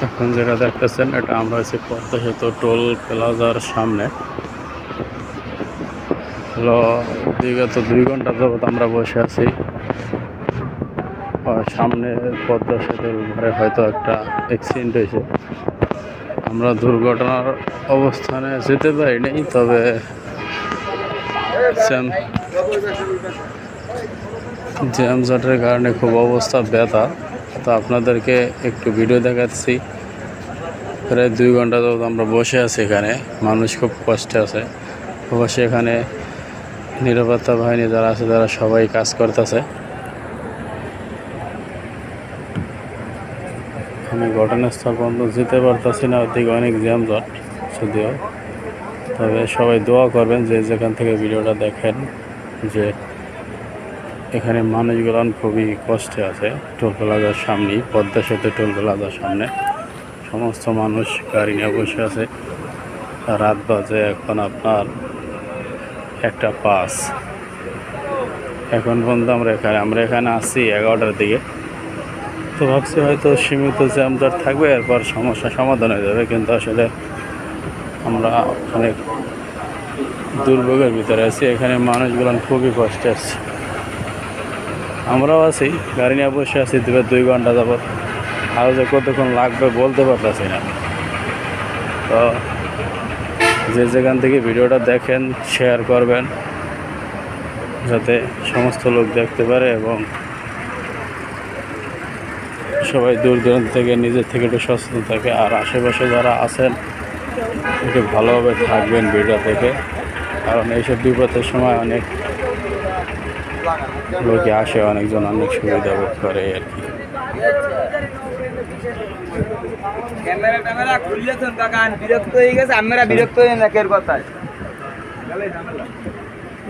এখন যেটা দেখতেছেন এটা আমরা হচ্ছে পদ্মা সেতু টোল প্লাজার সামনে। হলো বিগত 2 ঘন্টা যাবৎ আমরা বসে আছি। সামনে পদ্মা সেতুর উপরে হয়তো একটা অ্যাক্সিডেন্ট হয়েছে। আমরা দুর্ঘটনার অবস্থানে যেতে পারিনি, তবে জ্যামজটের কারণে খুব অবস্থা ব্যথা। তো আপনাদেরকে একটু ভিডিও দেখাচ্ছি। প্রায় 2 ঘন্টা যাবৎ আমরা বসে আছি এখানে, মানুষ খুব কষ্টে আছে। অবশ্যই এখানে নিরাপত্তা বাহিনী যারা আছে তারা সবাই কাজ করতেছে। আমি ঘটনাস্থল পর্যন্ত যেতে পারতেছি না, ওদিকে অনেক জ্যামজট যদিও। তবে সবাই দোয়া করবেন যে যেখান থেকে ভিডিওটা দেখেন, যে এখানে মানুষগুলো খুবই কষ্টে আছে। টোল প্লাজার সামনেই, পদ্মা সেতু টোল প্লাজার সামনে সমস্ত মানুষ গাড়ি নিয়ে বসে আছে। রাত বাজে এখন আপনার 1:05। এখন পর্যন্ত আমরা এখানে আসছি 11টার দিকে। তো ভাবছি হয়তো সীমিত জ্যামজট থাকবে, এরপর সমস্যা সমাধান হয়ে যাবে, কিন্তু আসলে আমরা অনেক দুর্ভোগের ভিতরে আছি। এখানে মানুষগুলো খুবই কষ্টে আছে। আমরাও আছি, গাড়ি নিয়ে বসে আছি 2 ঘন্টা যাবৎ। আরও যে কতক্ষণ লাগবে বলতে পারতেছি না। তো যে যেখান থেকে ভিডিওটা দেখেন শেয়ার করবেন, যাতে সমস্ত লোক দেখতে পারে এবং সবাই দূর দূরান্ত থেকে নিজের থেকে একটু সচেতন থাকে। আর আশেপাশে যারা আছেন একটু ভালোভাবে থাকবেন ভিডিও থেকে, কারণ এইসব বিপদের সময় অনেক লোকে আসে, অনেকজন অনেক সুবিধা ভোগ করে আর কি।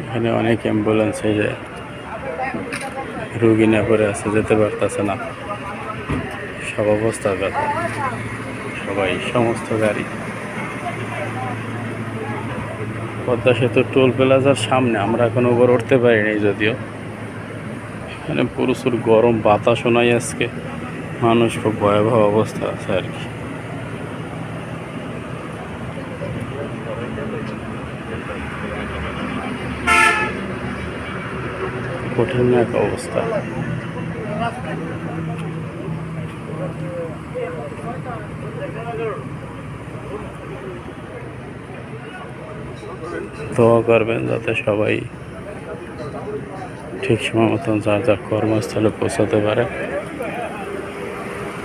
এখানে অনেক অ্যাম্বুলেন্স যে রুগী নিয়ে পড়ে আছে, যেতে পারতেছে না, সব অবস্থা ব্যথা সবাই, সমস্ত গাড়ি। পদ্মা সেতু টোল প্লাজার সামনে, আমরা এখন উপর উঠতে পারিনি যদিও। এখানে প্রচুর গরম বাতাস শোনায় আজকে, মানুষ খুব ভয়াবহ অবস্থা আছে আর কি। কঠিন এক অবস্থা। দোয়া করবেন যাতে সবাই ঠিক সময় মতন যার যার কর্মস্থলে পৌঁছাতে পারে।